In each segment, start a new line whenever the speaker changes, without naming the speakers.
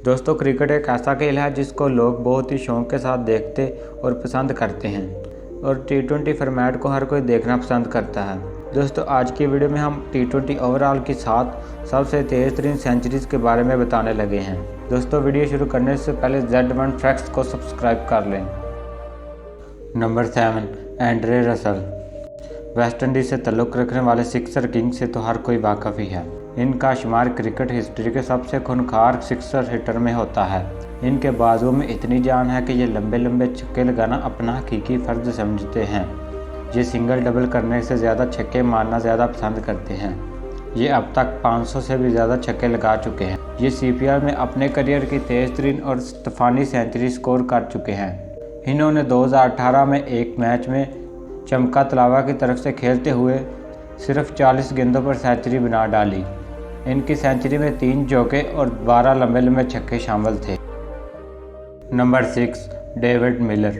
दोस्तों, क्रिकेट एक ऐसा खेल है जिसको लोग बहुत ही शौक के साथ देखते और पसंद करते हैं और टी20 फॉर्मेट को हर कोई देखना पसंद करता है। दोस्तों, आज की वीडियो में हम टी20 ओवरऑल की 7 सबसे तेज़ तरीन सेंचुरीज़ के बारे में बताने लगे हैं। दोस्तों, वीडियो शुरू करने से पहले Z1 फैक्ट्स को सब्सक्राइब कर लें। Number 7, Andre Russell. West Indies से ताल्लुक़ रखने वाले सिक्सर किंग से तो हर कोई वाकिफ़ ही है। इनका शुमार क्रिकेट हिस्ट्री के सबसे खूंखार सिक्सर हिटर में होता है। इनके बाजुओं में इतनी जान है कि ये लंबे लंबे छक्के लगाना अपना हकीकी फ़र्ज समझते हैं। ये सिंगल डबल करने से ज़्यादा छक्के मारना ज़्यादा पसंद करते हैं। ये अब तक 500 से भी ज़्यादा छक्के लगा चुके हैं। ये CPL में अपने करियर की तेज़ तरीन और तूफ़ानी सेंचुरी स्कोर कर चुके हैं। इन्होंने 2018 में एक मैच में चमका तलावा की तरफ से खेलते हुए सिर्फ 40 गेंदों पर सेंचुरी बना डाली। इनकी सेंचुरी में 3 चौके और 12 लंबे लंबे छक्के शामिल थे। Number 6, David Miller.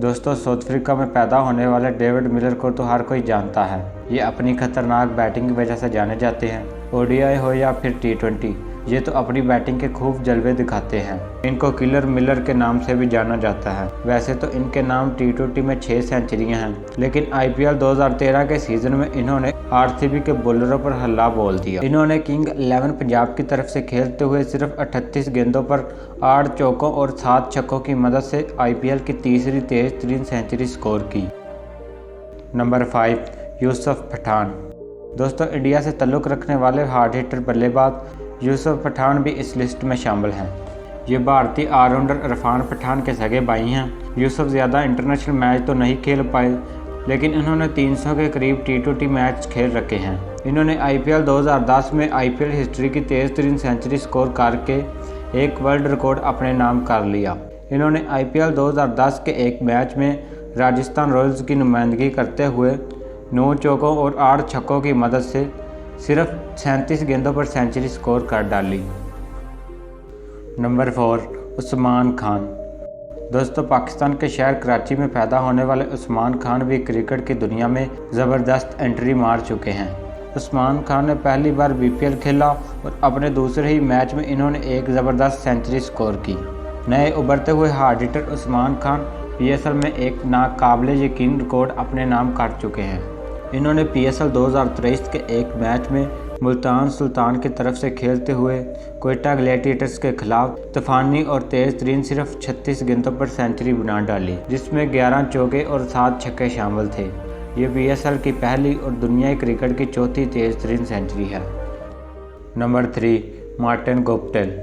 दोस्तों, साउथ अफ्रीका में पैदा होने वाले डेविड मिलर को तो हर कोई जानता है। ये अपनी खतरनाक बैटिंग की वजह से जाने जाते हैं। ODI हो या फिर T20, ये तो अपनी बैटिंग के खूब जलवे दिखाते हैं। इनको किलर मिलर के नाम से भी जाना जाता है। वैसे तो इनके नाम T20 में 6 सेंचुरियां हैं, लेकिन IPL 2013 के सीज़न में इन्होंने RCB के बॉलरों पर हल्ला बोल दिया। इन्होंने किंग 11 पंजाब की तरफ से खेलते हुए सिर्फ 38 गेंदों पर 8 चौकों और 7 छक्कों की मदद से IPL की तीसरी तेज तरीन सेंचुरी स्कोर की। नंबर 5, यूसुफ पठान। दोस्तों, इंडिया से ताल्लुक़ रखने वाले हार्ड हिटर बल्लेबाज यूसुफ पठान भी इस लिस्ट में शामिल हैं। ये भारतीय ऑलराउंडर इरफान पठान के सगे भाई हैं। यूसुफ ज़्यादा इंटरनेशनल मैच तो नहीं खेल पाए, लेकिन इन्होंने 300 के करीब T20 मैच खेल रखे हैं। इन्होंने IPL 2010 में IPL हिस्ट्री की तेज़ तरीन सेंचुरी स्कोर करके एक वर्ल्ड रिकॉर्ड अपने नाम कर लिया। इन्होंने IPL 2010 के एक मैच में राजस्थान रॉयल्स की नुमाइंदगी करते हुए 9 चौकों और 8 छक्कों की मदद से सिर्फ 37 गेंदों पर सेंचुरी स्कोर कर डाली। नंबर 4, उस्मान खान। दोस्तों, पाकिस्तान के शहर कराची में पैदा होने वाले उस्मान खान भी क्रिकेट की दुनिया में ज़बरदस्त एंट्री मार चुके हैं। उस्मान खान ने पहली बार BPL खेला और अपने दूसरे ही मैच में इन्होंने एक ज़बरदस्त सेंचुरी स्कोर की। नए उभरते हुए hard hitter Usman Khan PSL में एक नाकाबिले यकीन रिकॉर्ड अपने नाम कर चुके हैं। इन्होंने PSL 2023 के एक मैच में मुल्तान सुल्तान की तरफ से खेलते हुए क्वेटा ग्लैडिएटर्स के खिलाफ तूफानी और तेज़ तरीन सिर्फ 36 गेंदों पर सेंचुरी बना डाली, जिसमें 11 चौके और 7 छक्के शामिल थे। ये PSL की पहली और दुनियाई क्रिकेट की चौथी तेज़ तरीन सेंचुरी है। Number 3, Martin Guptill.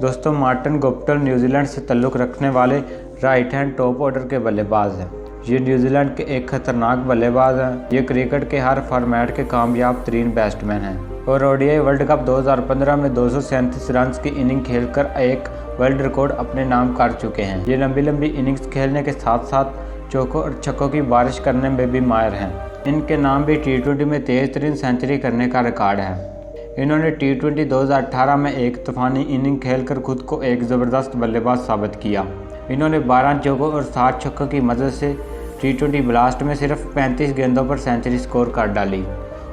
दोस्तों, मार्टिन गुप्टिल न्यूजीलैंड से ताल्लुक़ रखने वाले राइट हैंड टॉप ऑर्डर के बल्लेबाज हैं। ये न्यूजीलैंड के एक खतरनाक बल्लेबाज हैं। ये क्रिकेट के हर फॉर्मेट के कामयाब तरीन बैट्समैन हैं और ODI वर्ल्ड कप 2015 में 237 रन की इनिंग खेलकर एक वर्ल्ड रिकॉर्ड अपने नाम कर चुके हैं। ये लंबी लंबी इनिंग्स खेलने के साथ साथ चौकों और छक्कों की बारिश करने में भी माहिर हैं। इनके नाम भी T20 में तेज़ तरीन सेंचुरी करने का रिकॉर्ड है। इन्होंने T20 2018 में एक तूफानी इनिंग खेलकर खुद को एक ज़बरदस्त बल्लेबाज साबित किया। इन्होंने 12 चौकों और 7 छक्कों की मदद से T20 ब्लास्ट में सिर्फ 35 गेंदों पर सेंचुरी स्कोर कर डाली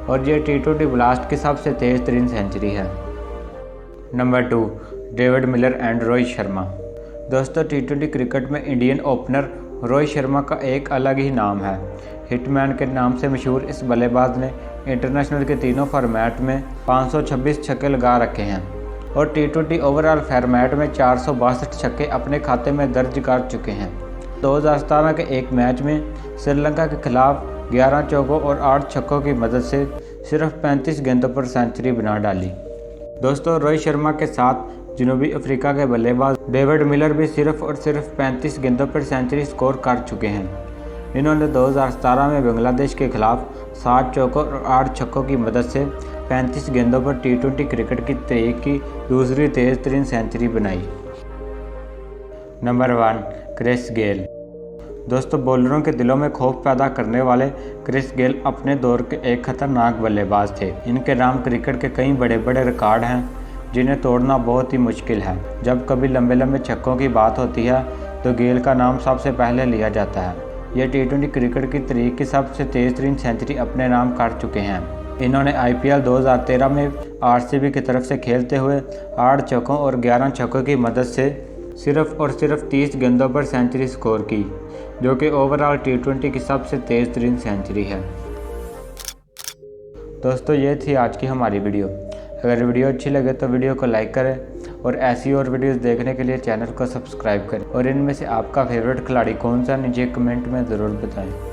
और ये T20 ब्लास्ट की सबसे तेज़ तरीन सेंचुरी है। Number 2, David Miller and Rohit Sharma. दोस्तों, T20 क्रिकेट में इंडियन ओपनर रोहित शर्मा का एक अलग ही नाम है। हिटमैन के नाम से मशहूर इस बल्लेबाज ने इंटरनेशनल के तीनों फॉर्मेट में 526 छक्के लगा रखे हैं और T20 ओवरऑल फॉर्मेट में 462 छक्के अपने खाते में दर्ज कर चुके हैं। 2017 के एक मैच में श्रीलंका के खिलाफ 11 चौकों और 8 छक्कों की मदद से सिर्फ 35 गेंदों पर सेंचुरी बना डाली। दोस्तों, रोहित शर्मा के साथ जनूबी अफ्रीका के बल्लेबाज डेविड मिलर भी सिर्फ और सिर्फ 35 गेंदों पर सेंचुरी स्कोर कर चुके हैं। इन्होंने 2017 में बांग्लादेश के खिलाफ 7 चौकों और 8 छक्कों की मदद से 35 गेंदों पर T20 क्रिकेट की तारीख की दूसरी तेज़ तरीन सेंचुरी बनाई। Number 1, Chris Gayle. दोस्तों, बॉलरों के दिलों में खौफ पैदा करने वाले क्रिस गेल अपने दौर के एक खतरनाक बल्लेबाज थे। इनके नाम क्रिकेट के कई बड़े बड़े रिकॉर्ड हैं जिन्हें तोड़ना बहुत ही मुश्किल है। जब कभी लंबे लंबे छक्कों की बात होती है तो गेल का नाम सबसे पहले लिया जाता है। ये T20 क्रिकेट की तारीख की सबसे तेज़ तरीन सेंचुरी अपने नाम कर चुके हैं। इन्होंने IPL 2013 में RCB की तरफ से खेलते हुए 8 चौकों और 11 छक्कों की मदद से सिर्फ और सिर्फ 30 गेंदों पर सेंचुरी स्कोर की, जो कि ओवरऑल T20 की सबसे तेज़ तरीन सेंचुरी है। दोस्तों, ये थी आज की हमारी वीडियो। अगर वीडियो अच्छी लगे तो वीडियो को लाइक करें और ऐसी और वीडियोस देखने के लिए चैनल को सब्सक्राइब करें। और इनमें से आपका फेवरेट खिलाड़ी कौन सा, नीचे कमेंट में ज़रूर बताएं।